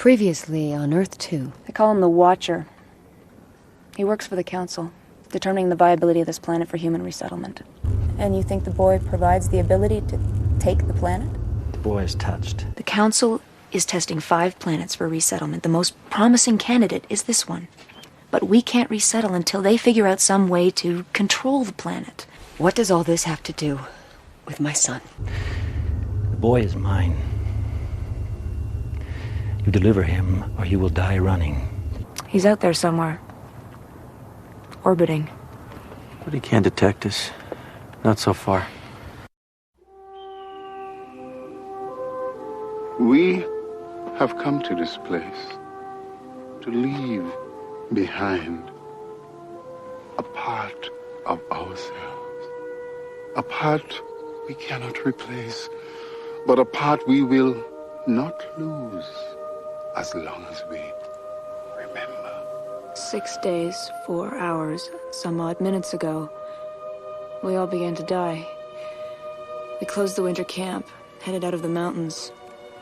Previously on Earth 2. They call him the Watcher. He works for the Council, determining the viability of this planet for human resettlement. And you think the boy provides the ability to take the planet? The boy is touched. The Council is testing 5 planets for resettlement. The most promising candidate is this one. But we can't resettle until they figure out some way to control the planet. What does all this have to do with my son? The boy is mine. You deliver him, or he will die running. He's out there somewhere. Orbiting. But he can't detect us. Not so far. We have come to this place to leave behind a part of ourselves. A part we cannot replace, but a part we will not lose as long as we remember. 6 days, 4 hours, some odd minutes ago, we all began to die. We closed the winter camp, headed out of the mountains,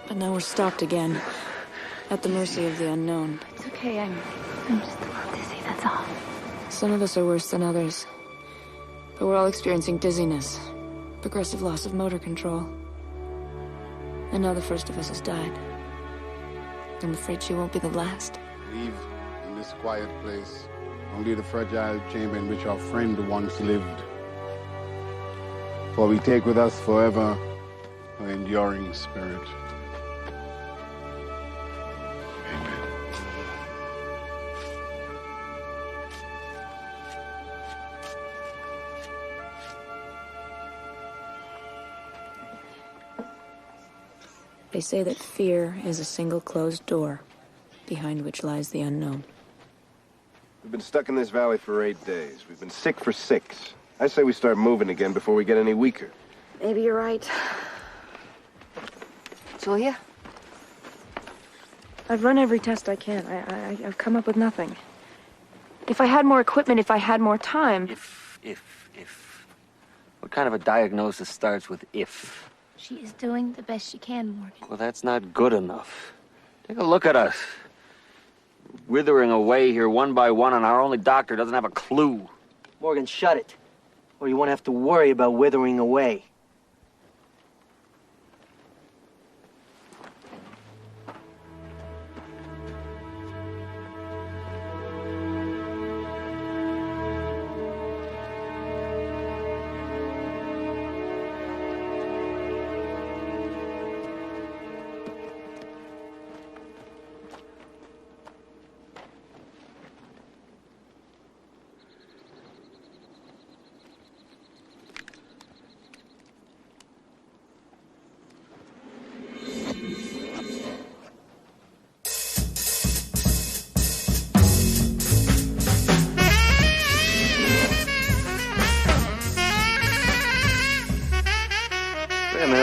but now we're stopped again, at the mercy of the unknown. It's okay, I'm just a little dizzy, that's all. Some of us are worse than others, but we're all experiencing dizziness, progressive loss of motor control. And now the first of us has died. I'm afraid she won't be the last. Leave in this quiet place only the fragile chamber in which our friend once lived. For we take with us forever her enduring spirit. Amen. They say that fear is a single closed door, behind which lies the unknown. We've been stuck in this valley for 8 days. We've been sick for 6. I say we start moving again before we get any weaker. Maybe you're right. Julia? I've run every test I can. I've come up with nothing. If I had more equipment, if I had more time... If. What kind of a diagnosis starts with if? She is doing the best she can, Morgan. Well, that's not good enough. Take a look at us. Withering away here one by one, and our only doctor doesn't have a clue. Morgan, shut it. Or you won't have to worry about withering away.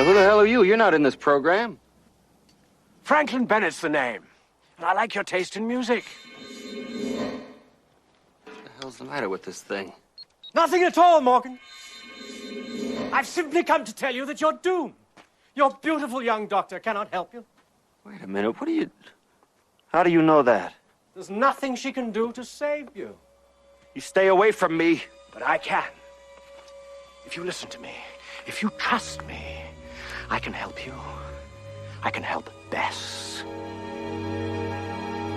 Who the hell are you? You're not in this program. Franklin Bennett's the name. And I like your taste in music. What the hell's the matter with this thing? Nothing at all, Morgan. I've simply come to tell you that you're doomed. Your beautiful young doctor cannot help you. Wait a minute, how do you know that? There's nothing she can do to save you. You stay away from me. But I can. If you listen to me, if you trust me, I can help you. I can help Bess.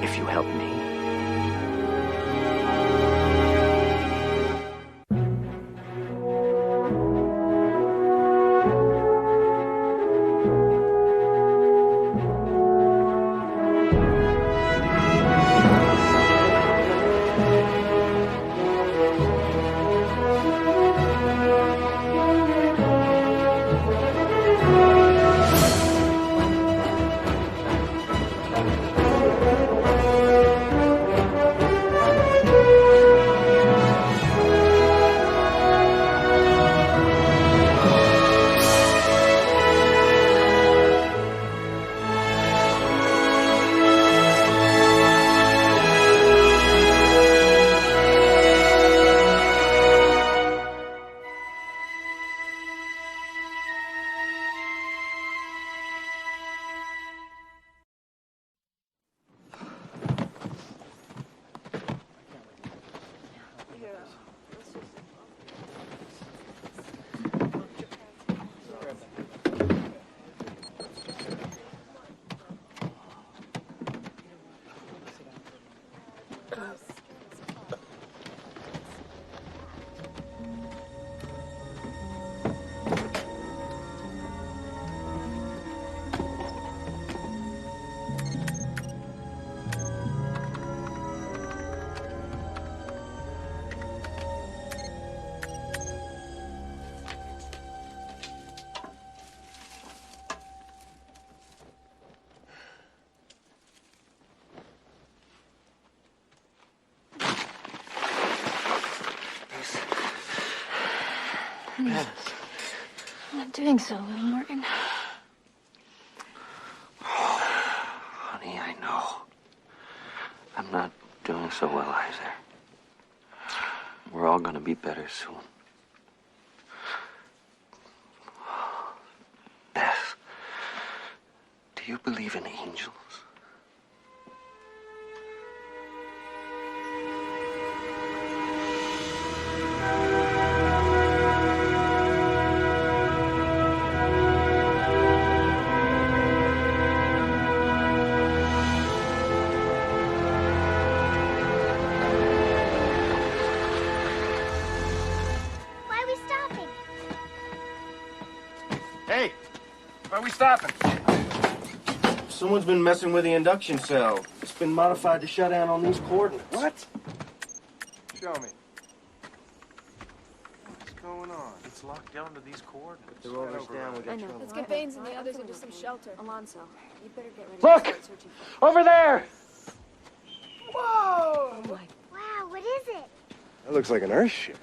If you help me. Honey, I'm not doing so well, Morgan. Honey, I know. I'm not doing so well either. We're all gonna be better soon. Beth, do you believe in angels? Hey, why are we stopping? Someone's been messing with the induction cell. It's been modified to shut down on these coordinates. What? Show me. What's going on? It's locked down to these coordinates. The rover's down. We got trouble. Let's get Baines and the others into some shelter. Alonso, you better get ready Look! to start searching for Over there! Whoa! Wow, what is it? That looks like an Earthship.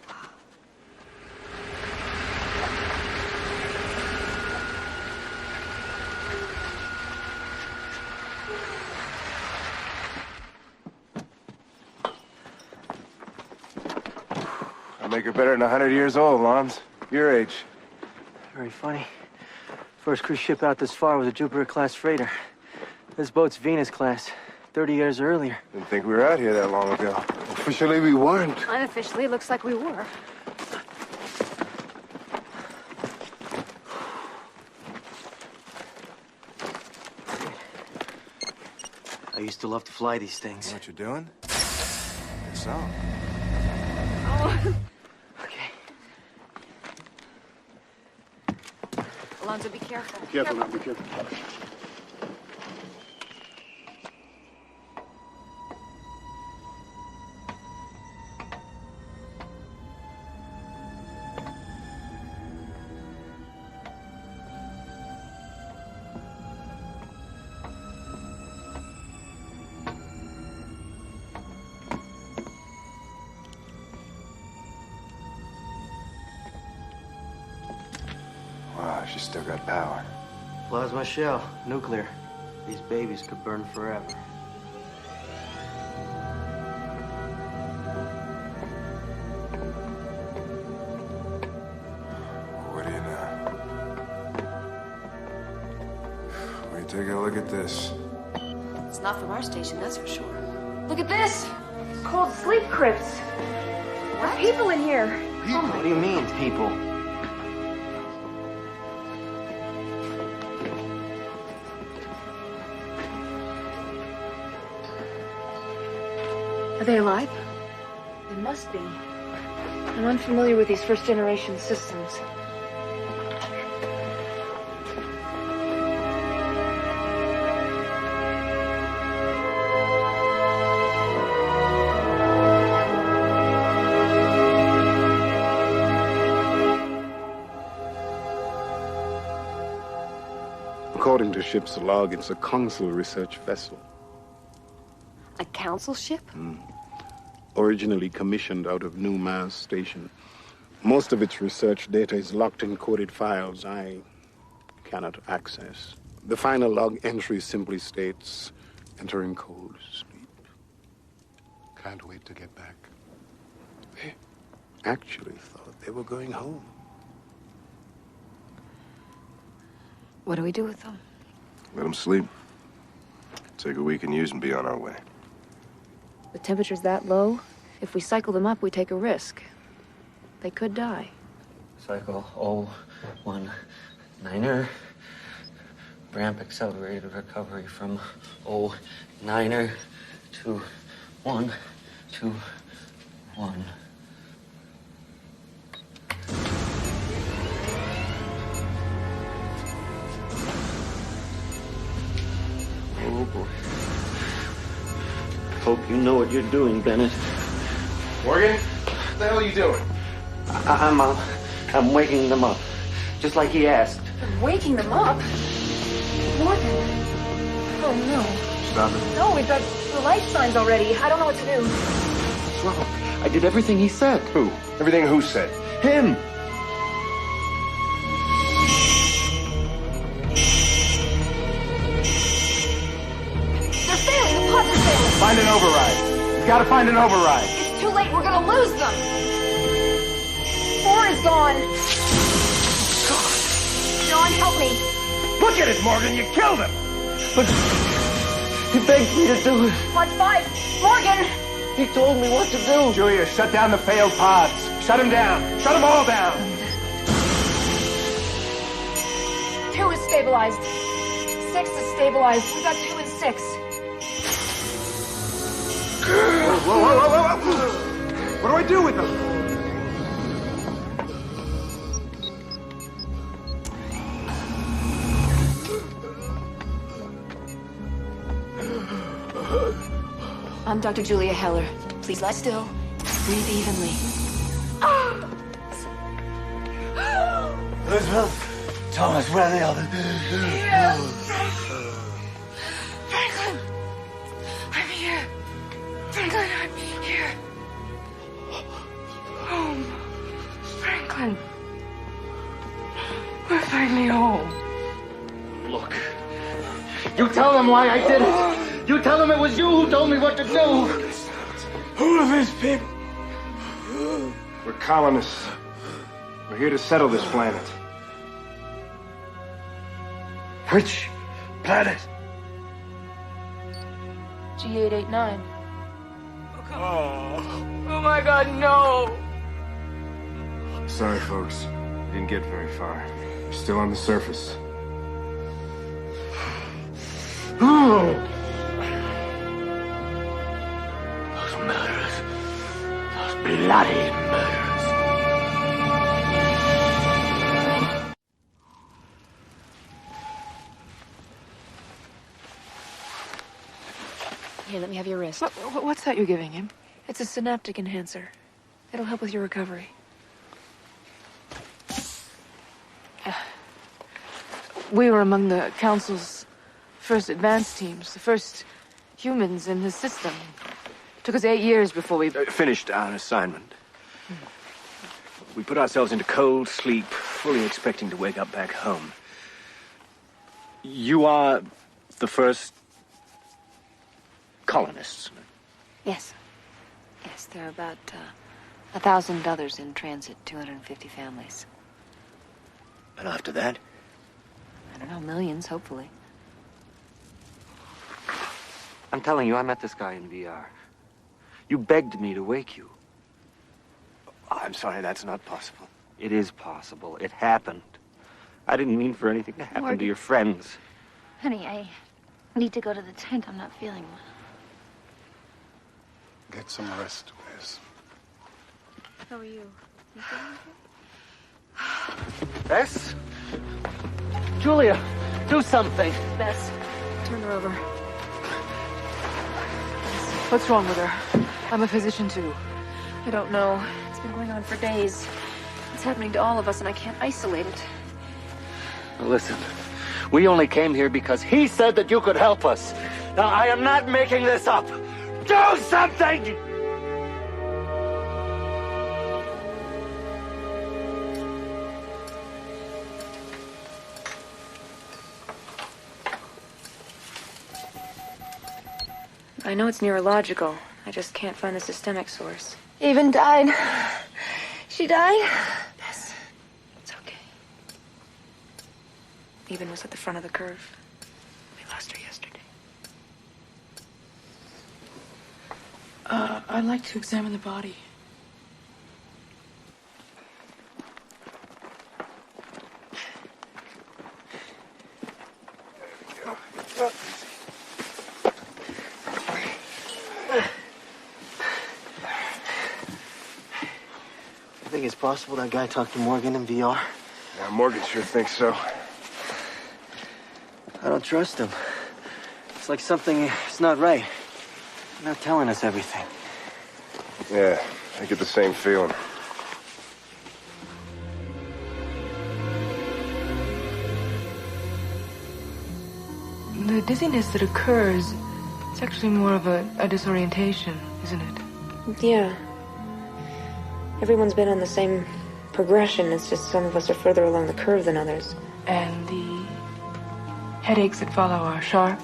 I'll make her better than 100 years old, Lons. Your age. Very funny. First cruise ship out this far was a Jupiter-class freighter. This boat's Venus-class, 30 years earlier. Didn't think we were out here that long ago. Officially, we weren't. Unofficially, it looks like we were. I used to love to fly these things. Know what you're doing? Good song. Okay. Alonso, be careful. Careful now, be careful. Wow, she's still got power. Plasma shell, nuclear. These babies could burn forever. What do you know? Wait, take a look at this. It's not from our station, that's for sure. Look at this! It's called sleep crypts. There's people in here. What do you mean, people? Are they alive? They must be. I'm unfamiliar with these first-generation systems. According to ship's log, it's a council research vessel. A council ship? Originally commissioned out of New Mars Station. Most of its research data is locked in coded files I cannot access. The final log entry simply states, entering cold sleep. Can't wait to get back. They actually thought they were going home. What do we do with them? Let them sleep. Take a week and use and be on our way. The temperature's that low, if we cycle them up, we take a risk. They could die. Cycle 019er. Ramp accelerated recovery from 09er to 121. Oh boy. Hope you know what you're doing, Bennett. Morgan, what the hell are you doing? I'm waking them up, just like he asked. Waking them up? Morgan. Oh, no. Stop it. No, we've got the life signs already. I don't know what to do. What's wrong? I did everything he said. Who? Everything who said? Him! find an override. We've got to find an override. It's too late. We're gonna lose them. 4 is gone. John, help me. Look at it, Morgan. You killed him. But he begged me to do it. Pod 5. Morgan. He told me what to do. Julia, shut down the failed pods. Shut them down. Shut them all down. 2 is stabilized. 6 is stabilized. We got 2 and 6. Whoa. What do I do with them? I'm Dr. Julia Heller. Please lie still. Breathe evenly. Elizabeth, Thomas, where are the others? Franklin. I'm here. Franklin, I'm here. Home. Franklin. We're finally home. Look, you tell them why I did it. You tell them it was you who told me what to do. Who are these people? We're colonists. We're here to settle this planet. Which planet? G889. Oh my God, no. Sorry, folks. Didn't get very far. We're still on the surface. Those murderers. Those bloody murderers. Here, let me have your wrist. What's that you're giving him? It's a synaptic enhancer. It'll help with your recovery. We were among the Council's first advance teams, the first humans in the system. Took us 8 years before we Finished our assignment. We put ourselves into cold sleep, fully expecting to wake up back home. You are the first colonists. Yes. Yes, there are about 1,000 others in transit, 250 families. And after that? I don't know, millions, hopefully. I'm telling you, I met this guy in VR. You begged me to wake you. I'm sorry, that's not possible. It is possible. It happened. I didn't mean for anything to happen to your friends. Honey, I need to go to the tent. I'm not feeling well. Get some rest, Wes. How are you? You feeling okay? Bess? Julia, do something. Bess, turn her over. What's wrong with her? I'm a physician, too. I don't know. It's been going on for days. It's happening to all of us, and I can't isolate it. Listen, we only came here because he said that you could help us. Now, I am not making this up. Do something! I know it's neurological. I just can't find the systemic source. Even died. She died? Bess, it's okay. Even was at the front of the curve. We lost her yesterday. I'd like to examine the body. I think it's possible that guy talked to Morgan in VR. Yeah, Morgan sure thinks so. I don't trust him. It's like something is not right. He's not telling us everything. Yeah, I get the same feeling. The dizziness that occurs, it's actually more of a disorientation, isn't it? Yeah. Everyone's been on the same progression. It's just some of us are further along the curve than others. And the headaches that follow are sharp.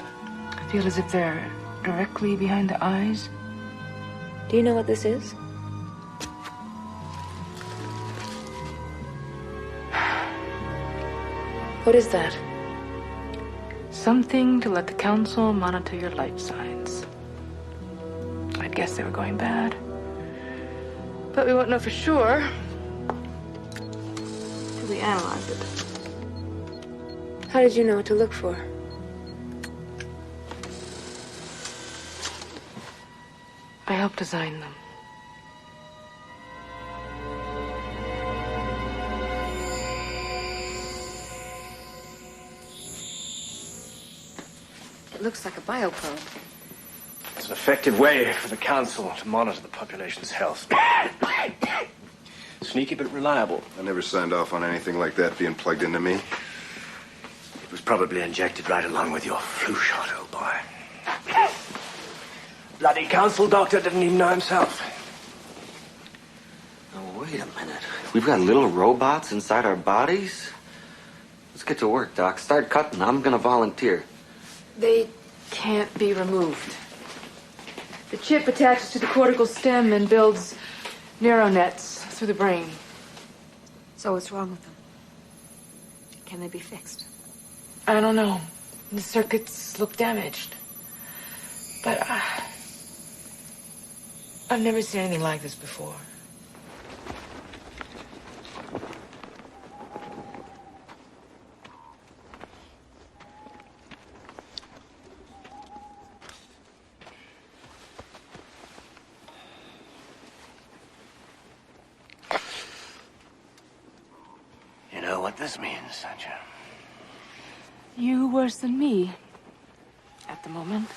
I feel as if they're directly behind the eyes. Do you know what this is? What is that? Something to let the council monitor your light signs. I'd guess they were going bad. But we won't know for sure till we analyze it. How did you know what to look for? I helped design them. It looks like a bioprobe. It's an effective way for the council to monitor the population's health. Sneaky but reliable. I never signed off on anything like that being plugged into me. It was probably injected right along with your flu shot, old boy. Bloody council doctor didn't even know himself. Oh, wait a minute. We've got little robots inside our bodies? Let's get to work, Doc. Start cutting. I'm gonna volunteer. They can't be removed. The chip attaches to the cortical stem and builds neural nets through the brain. So what's wrong with them? Can they be fixed? I don't know. The circuits look damaged. But I've never seen anything like this before. You know what this means, don't you? You worse than me. At the moment.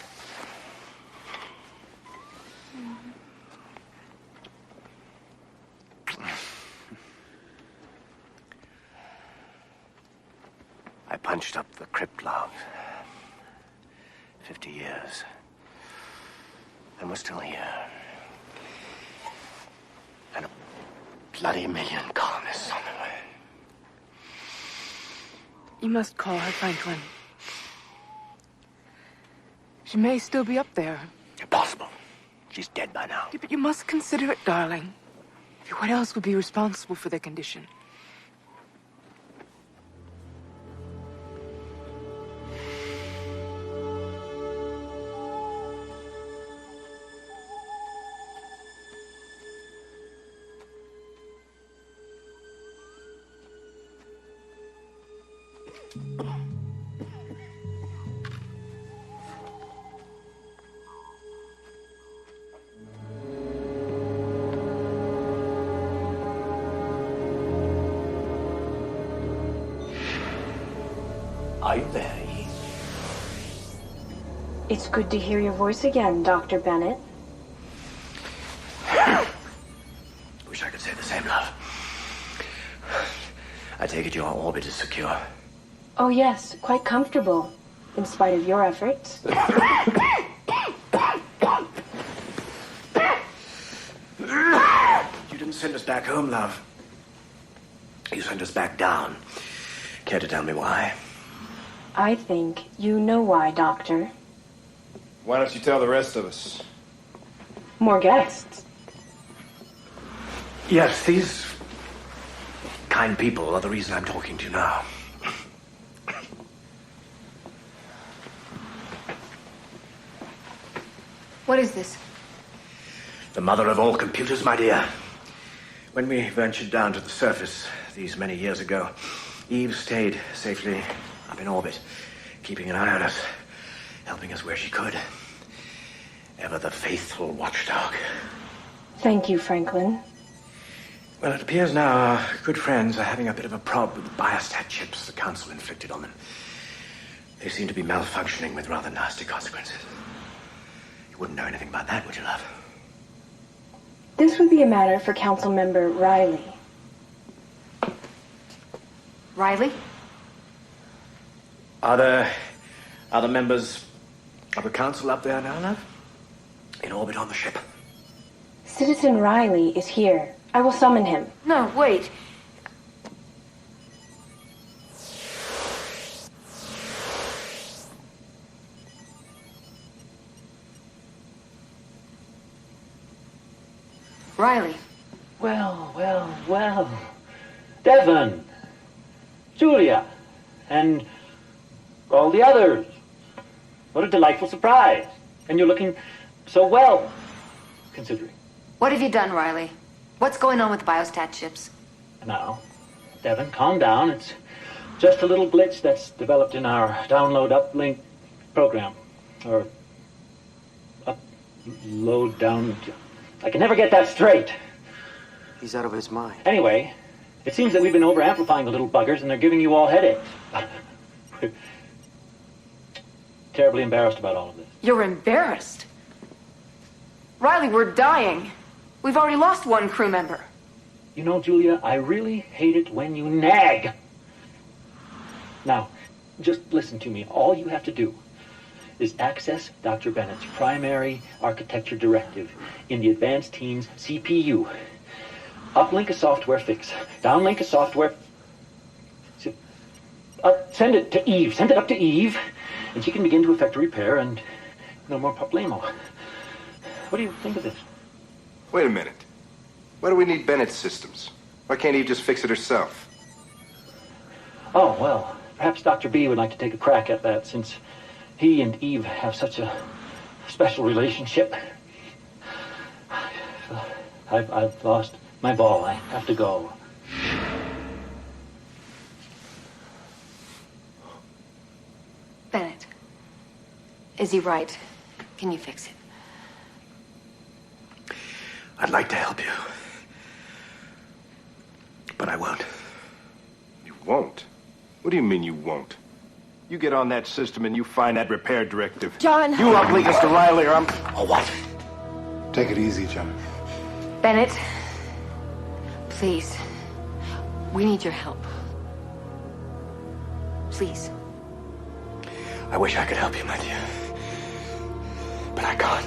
I punched up the crypt logs. 50 years. And we're still here. And a bloody million colonists on the way. You must call her, Franklin. She may still be up there. Impossible. She's dead by now. But you must consider it, darling. What else would be responsible for their condition? Are you there, Eve? It's good to hear your voice again, Dr. Bennett. Wish I could say the same, love. I take it your orbit is secure. Oh, yes, quite comfortable, in spite of your efforts. You didn't send us back home, love. You sent us back down. Care to tell me why? I think you know why, Doctor. Why don't you tell the rest of us? More guests. Yes, these kind people are the reason I'm talking to you now. What is this? The mother of all computers, my dear. When we ventured down to the surface these many years ago, Eve stayed safely up in orbit, keeping an eye on us, helping us where she could. Ever the faithful watchdog. Thank you, Franklin. Well, it appears now our good friends are having a bit of a problem with the biostat chips the council inflicted on them. They seem to be malfunctioning with rather nasty consequences. You wouldn't know anything about that, would you, love? This would be a matter for Council Member Reilly. Reilly? Are there other members of the council up there now, love? In orbit on the ship? Citizen Reilly is here. I will summon him. No, wait. Reilly. Well, well, well. Devon, Julia, and all the others. What a delightful surprise. And you're looking so well, considering. What have you done, Reilly? What's going on with biostat chips? Now, Devon, calm down. It's just a little glitch that's developed in our download uplink program. Or upload down. I can never get that straight. He's out of his mind. Anyway, it seems that we've been over-amplifying the little buggers and they're giving you all headaches. We're terribly embarrassed about all of this. You're embarrassed? Reilly, we're dying. We've already lost one crew member. You know, Julia, I really hate it when you nag. Now, just listen to me. All you have to do is access Dr. Bennett's primary architecture directive in the advanced team's CPU. Uplink a software fix. Downlink a software... send it to Eve. Send it up to Eve, and she can begin to effect a repair, and no more problemo. What do you think of this? Wait a minute. Why do we need Bennett's systems? Why can't Eve just fix it herself? Oh, well, perhaps Dr. B would like to take a crack at that, since he and Eve have such a special relationship. I've lost my ball. I have to go. Bennett. Is he right? Can you fix it? I'd like to help you. But I won't. You won't? What do you mean you won't? You get on that system and you find that repair directive. John! You uplink us to Reilly or I'm... Oh, what? Take it easy, John. Bennett. Please. We need your help. Please. I wish I could help you, my dear. But I can't.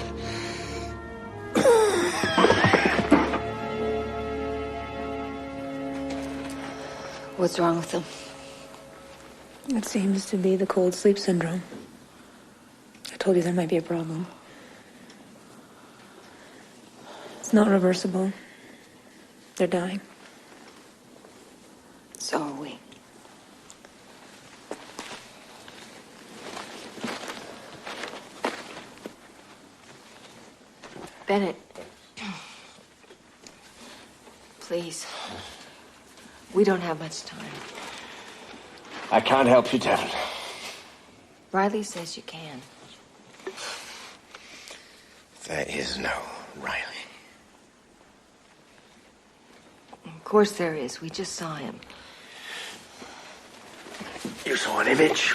What's wrong with them? It seems to be the cold sleep syndrome. I told you there might be a problem. It's not reversible. They're dying. So are we. Bennett. Please. We don't have much time. I can't help you, Devon. Reilly says you can. There is no Reilly. Of course there is. We just saw him. You saw an image.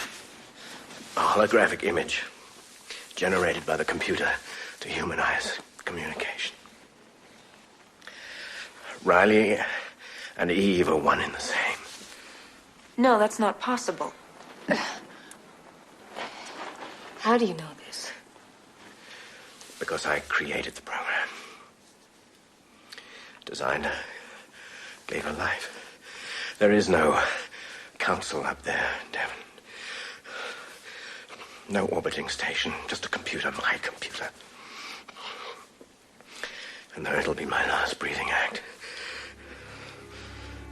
A holographic image. Generated by the computer to humanize communication. Reilly and Eve are one and the same. No, that's not possible. How do you know this? Because I created the program. Designed her. Gave her life. There is no council up there, Devon. No orbiting station. Just a computer, my computer. And though it'll be my last breathing act,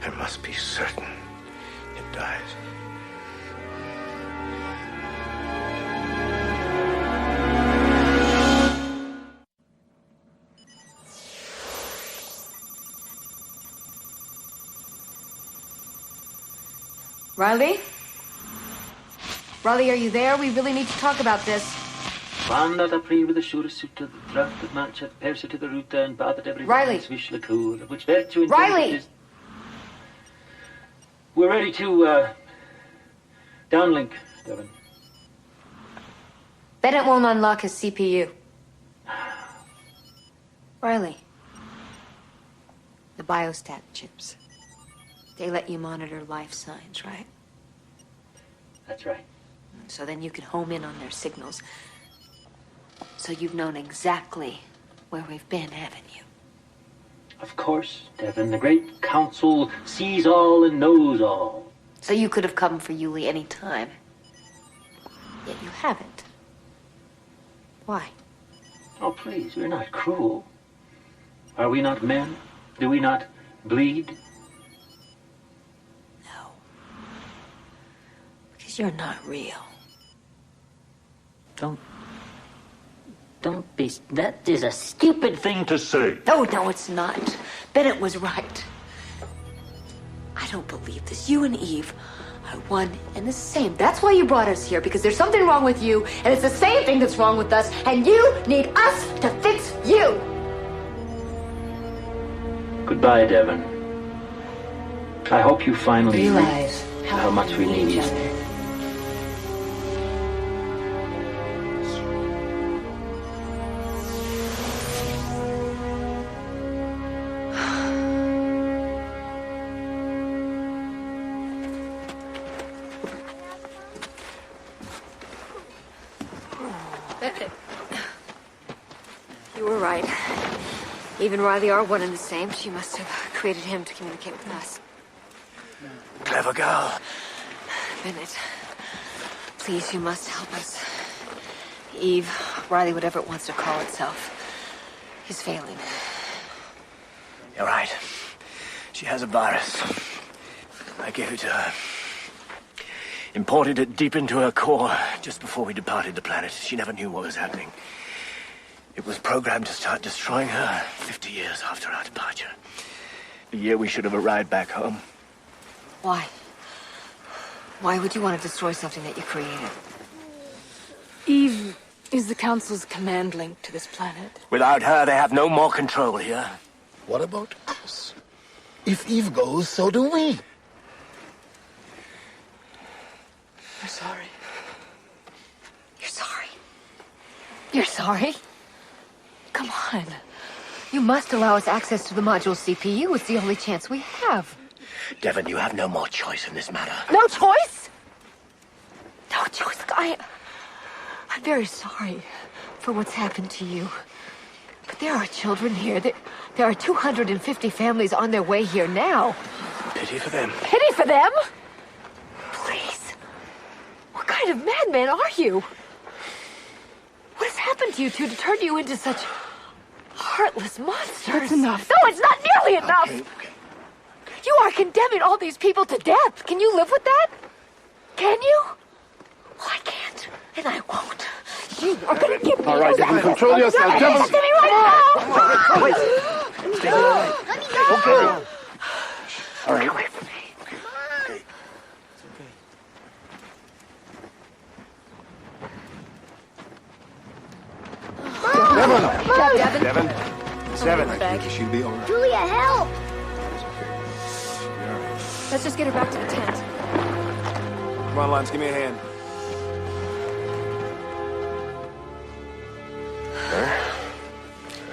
I must be certain it dies. Reilly? Reilly, are you there? We really need to talk about this. Wandert april with a sure suit to the draft of match at Percy to the route and bathed every Reilly! wish the cool, which virtue in Reilly! We're ready to downlink, Devon. Bennett won't unlock his CPU. Reilly. The biostat chips. They let you monitor life signs, right? That's right. So then you can home in on their signals. So you've known exactly where we've been, haven't you? Of course, Devon. The great council sees all and knows all. So you could have come for Yuli any time. Yet you haven't. Why? Oh, please, we're not cruel. Are we not men? Do we not bleed? No. Because you're not real. Don't be... That is a stupid thing to say. No, it's not. Bennett was right. I don't believe this. You and Eve are one and the same. That's why you brought us here, because there's something wrong with you, and it's the same thing that's wrong with us, and you need us to fix you. Goodbye, Devon. I hope you finally realize how much we need you. You were right. Eve and Reilly are one and the same. She must have created him to communicate with us. Clever girl. Bennett, please, you must help us. Eve, Reilly, whatever it wants to call itself, is failing. You're right. She has a virus. I gave it to her. Imported it deep into her core just before we departed the planet. She never knew what was happening. It was programmed to start destroying her 50 years after our departure. The year we should have arrived back home. Why? Why would you want to destroy something that you created? Eve is the Council's command link to this planet. Without her, they have no more control here. What about us? If Eve goes, so do we. I'm sorry. You're sorry? You're sorry? Come on. You must allow us access to the module's CPU. It's the only chance we have. Devon, you have no more choice in this matter. No choice? No choice. I'm very sorry for what's happened to you. But there are children here. There are 250 families on their way here now. Pity for them. Pity for them? Please. What kind of madman are you? What has happened to you two to turn you into such heartless monsters? That's enough. No, it's not nearly enough. Okay. You are condemning all these people to death. Can you live with that? Can you? Well, I can't, and I won't. You are going to give me... All right, Devon, control yourself. Devon! Listen to me right now! Stay here. Let me go! Okay. All right. Get away from me. Okay. Devon? Devon. Bag. She'll be all right. Julia, help! Let's just get her back to the tent. Come on, Lance, give me a hand.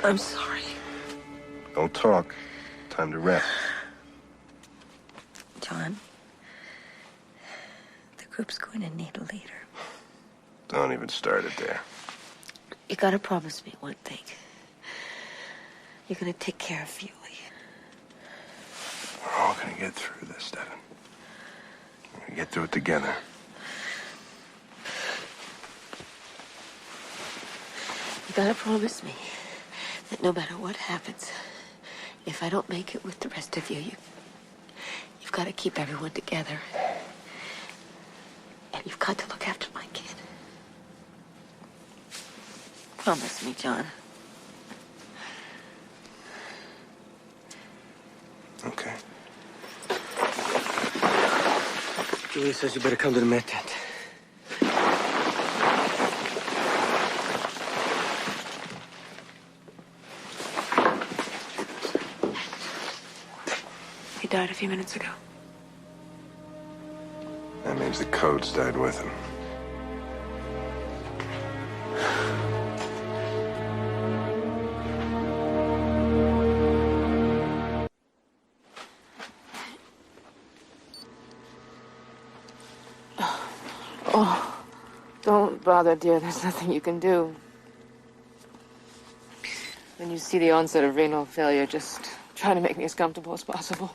I'm sorry. Don't talk. Time to rest. John, the group's going to need a leader. Don't even start it there. You gotta promise me one thing. You're gonna take care of Reilly. We're all gonna get through this, Devon. We're gonna get through it together. You gotta promise me that no matter what happens, if I don't make it with the rest of you've got to keep everyone together. And you've got to look after my kid. Promise me, John. Okay. Julia says you better come to the med tent. He died a few minutes ago. That means the codes died with him. Oh, don't bother, dear. There's nothing you can do. When you see the onset of renal failure, just try to make me as comfortable as possible.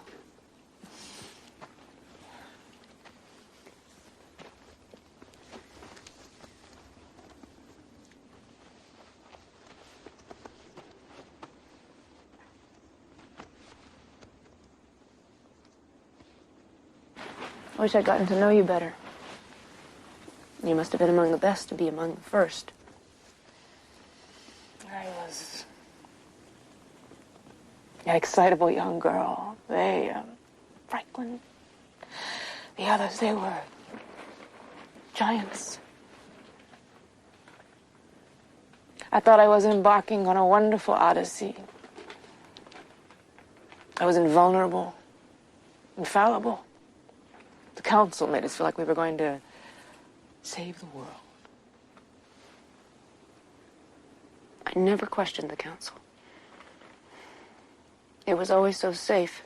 I wish I'd gotten to know you better. You must have been among the best to be among the first. I was an excitable young girl. Franklin, the others, they were giants. I thought I was embarking on a wonderful odyssey. I was invulnerable, infallible. The council made us feel like we were going to save the world. I never questioned the council. It was always so safe.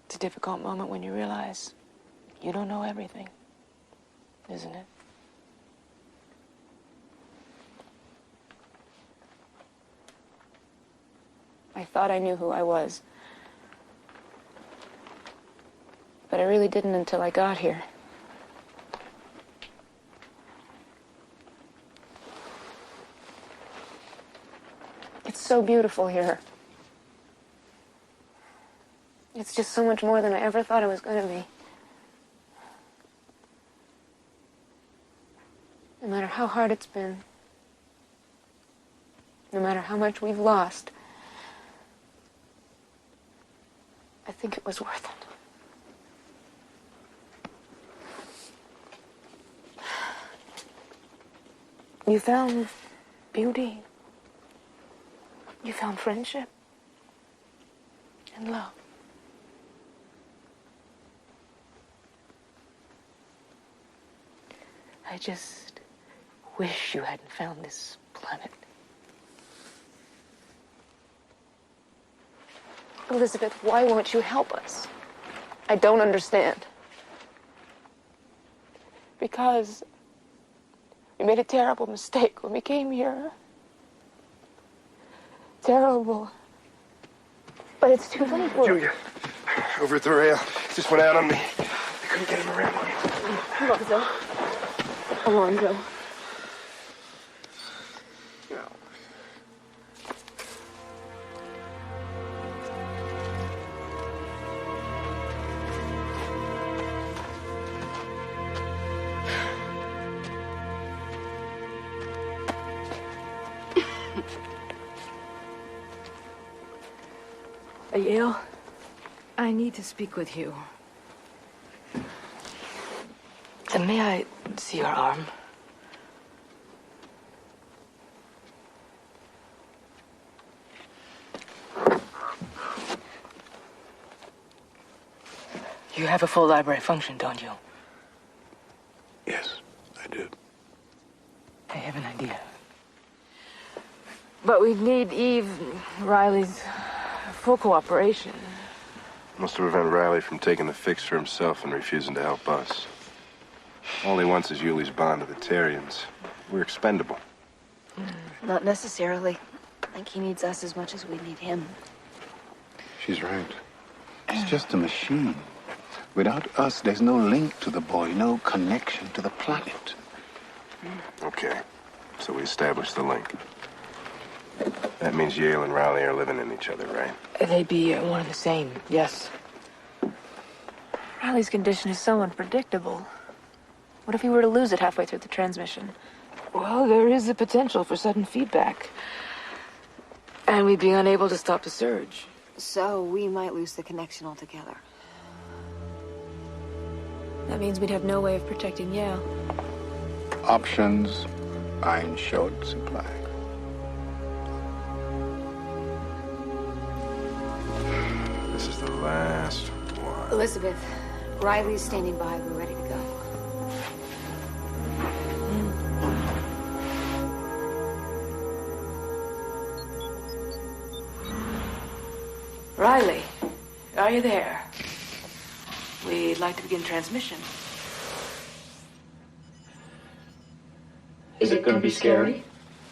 It's a difficult moment when you realize you don't know everything, isn't it? I thought I knew who I was. But I really didn't until I got here. It's so beautiful here. It's just so much more than I ever thought it was going to be. No matter how hard it's been, no matter how much we've lost, I think it was worth it. You found beauty. You found friendship and love. I just wish you hadn't found this planet. Elizabeth, why won't you help us? I don't understand. Because we made a terrible mistake when we came here. Terrible. But it's too late. Julia, over at the rail. Just went out on me. I couldn't get him around. Come on, Joe. Come on, Joe. Yale, I need to speak with you. And may I see your arm? You have a full library function, don't you? Yes, I do. I have an idea. But we need Eve, Reilly's full cooperation. Must to prevent Reilly from taking the fix for himself and refusing to help us. All he wants is Yuli's bond to the Terrians. We're expendable. Not necessarily. I think he needs us as much as we need him. She's right. He's just a machine. Without us, there's no link to the boy, no connection to the planet. Okay, so we established the link. That means Yale and Reilly are living in each other, right? They'd be one and the same, yes. Reilly's condition is so unpredictable. What if he were to lose it halfway through the transmission? Well, there is the potential for sudden feedback. And we'd be unable to stop the surge. So we might lose the connection altogether. That means we'd have no way of protecting Yale. Options are in short supply. This is the last one. Elizabeth, Reilly's standing by. We're ready to go. Reilly, are you there? We'd like to begin transmission. Is it going to be scary?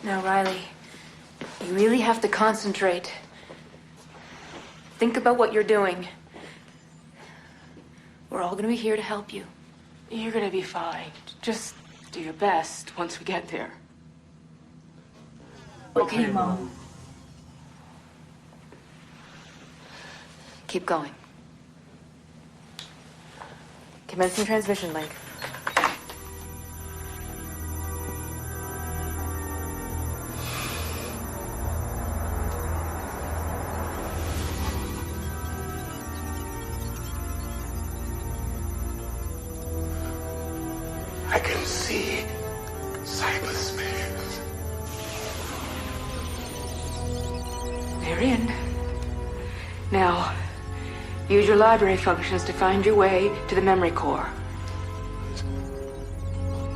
Now, Reilly, you really have to concentrate. Think about what you're doing. We're all going to be here to help you. You're gonna be fine. Just do your best once we get there. Okay, Mom. Keep going. Commencing transmission link. I can see cyberspace. They're in. Now, use your library functions to find your way to the memory core.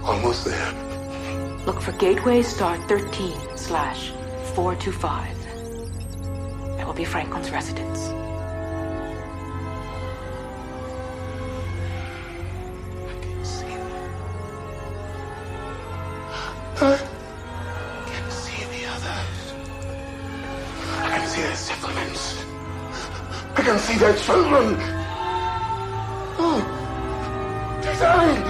Almost there. Look for gateway star 13/425. That will be Franklin's residence. I can see the others. I can see their settlements. I can see their children. Oh, they're dying.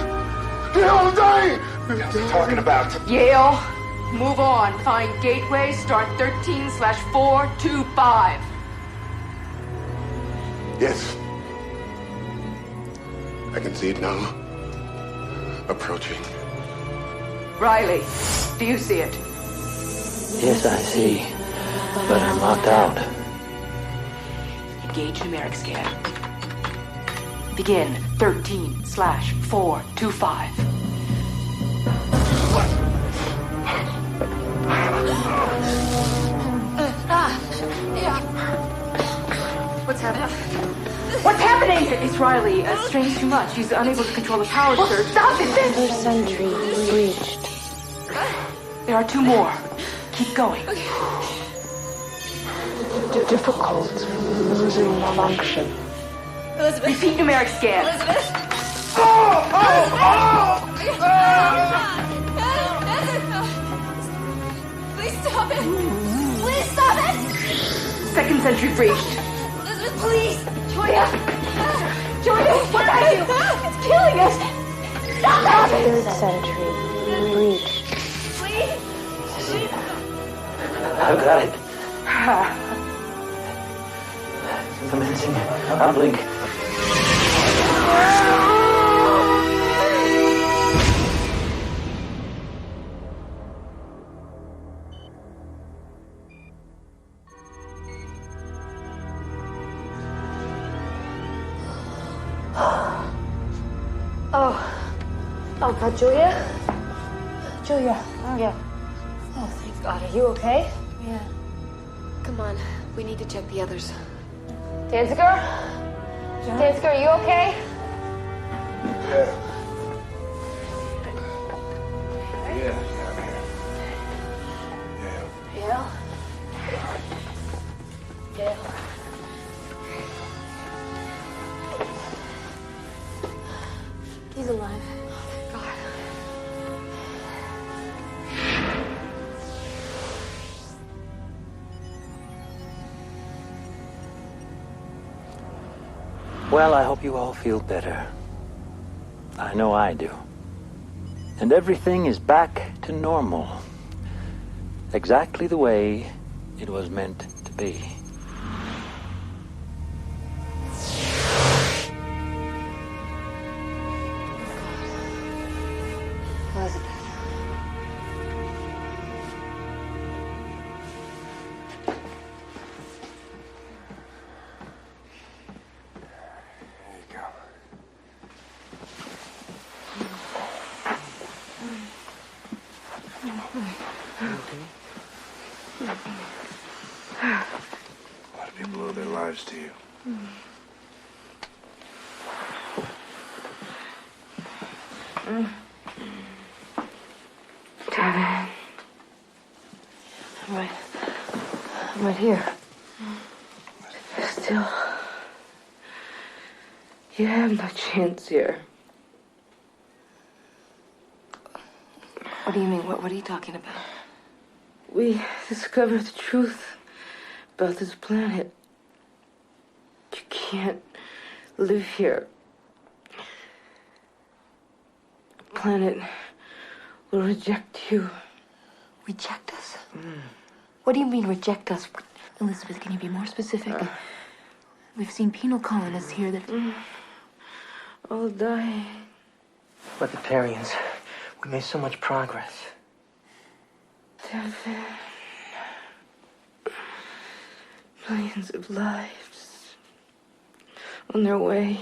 They're all dying. What's he talking about? Yale, move on. Find gateway star 13/425. Yes. I can see it now. Approaching. Reilly, do you see it? Yes, I see. But I'm locked out. Engage numeric scan. Begin 13/425. What's happening? What's happening? It's Reilly. Strain's too much. He's unable to control the power surge. Stop it! First sentry breached. There are two more. Keep going. Difficult. Losing function. Elizabeth. Repeat numeric scan. Elizabeth. Please stop it. Please stop it. Second sentry breached. Elizabeth, please. Julia. Julia, what are you? It's killing us. Stop it. Third sentry breached. Please. I've got it. Commencing uplink. Oh, God, Julia? Julia. Yeah. Oh, thank God. Are you okay? Yeah. Come on. We need to check the others. Danziger? Danziger, are you okay? Yeah. Yale? Yale. He's alive. Thank God. Well, I hope you all feel better. I know I do. And everything is back to normal. Exactly the way it was meant to be. Elizabeth. A lot of people owe their lives to you. Damn it. I'm right here. Still. You have no chance here. What do you mean? What are you talking about? We discovered the truth about this planet. You can't live here. The planet will reject you. Reject us? What do you mean, reject us? Elizabeth, can you be more specific? We've seen penal colonists here that... all dying. But the Tarians, we made so much progress. Devin. Millions of lives on their way.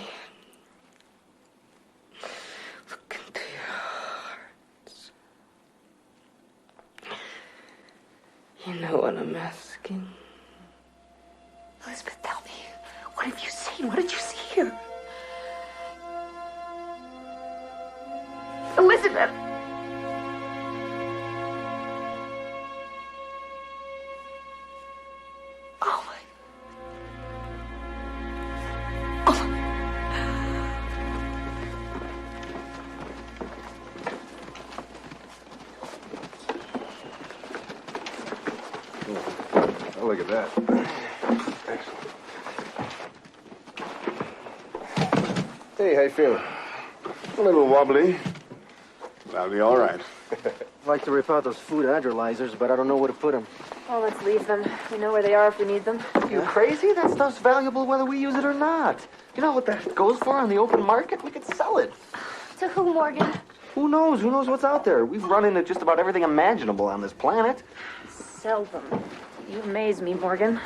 Look into your hearts. You know what I'm asking? Elizabeth, tell me. What have you seen? What did you see here? Elizabeth! Oh my. Oh my. Oh, look at that. Excellent. Hey, how you feeling? A little wobbly. That'll be all right. I'd like to rip out those food hydrolyzers, but I don't know where to put them. Oh, let's leave them. We know where they are if we need them. You crazy? That stuff's valuable whether we use it or not. You know what that goes for on the open market? We could sell it. To who, Morgan? Who knows? Who knows what's out there? We've run into just about everything imaginable on this planet. Sell them. You amaze me, Morgan.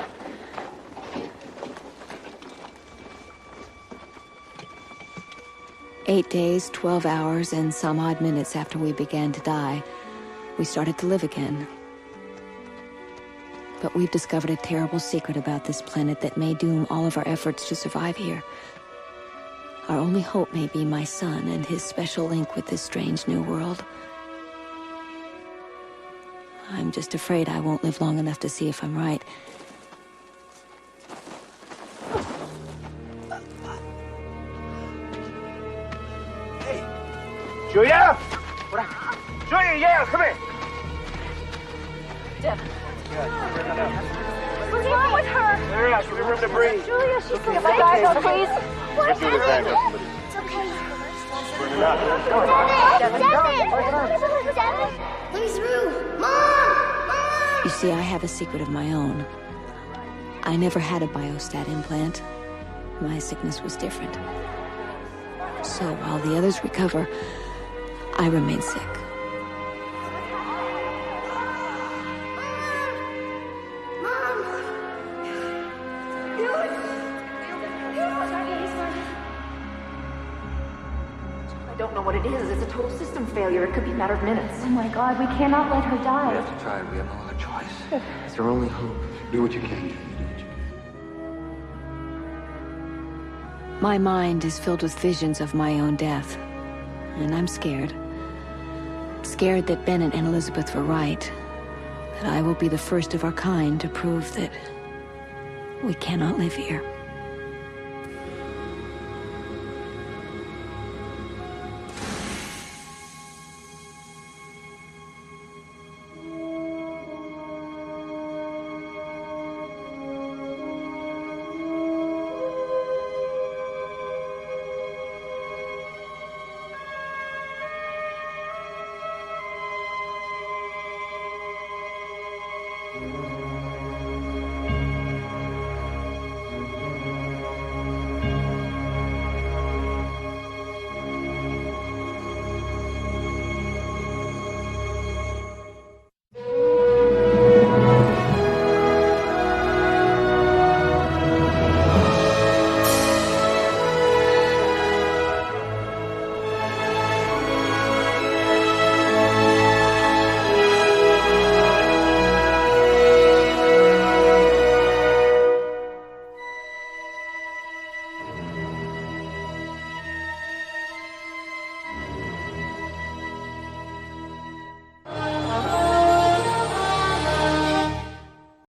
"8 days, 12 hours, and some odd minutes after we began to die, we started to live again. But we've discovered a terrible secret about this planet that may doom all of our efforts to survive here. Our only hope may be my son and his special link with this strange new world. I'm just afraid I won't live long enough to see if I'm right. Julia! What? Julia, yeah, come here. Devin. What's wrong with her? There, I should room to breathe. Julia, she's okay. Guys, please. Get Julia's hand up, somebody. It's okay. Bring her out. Devin! Let me through. Mom! You see, I have a secret of my own. I never had a biostat implant. My sickness was different. So while the others recover, I remain sick. I don't know what it is. It's a total system failure. It could be a matter of minutes. Oh my God, we cannot let her die. We have to try. We have no other choice. It's our only hope. Do what you can. My mind is filled with visions of my own death, and I'm scared. Scared that Bennett and Elizabeth were right, that I will be the first of our kind to prove that we cannot live here.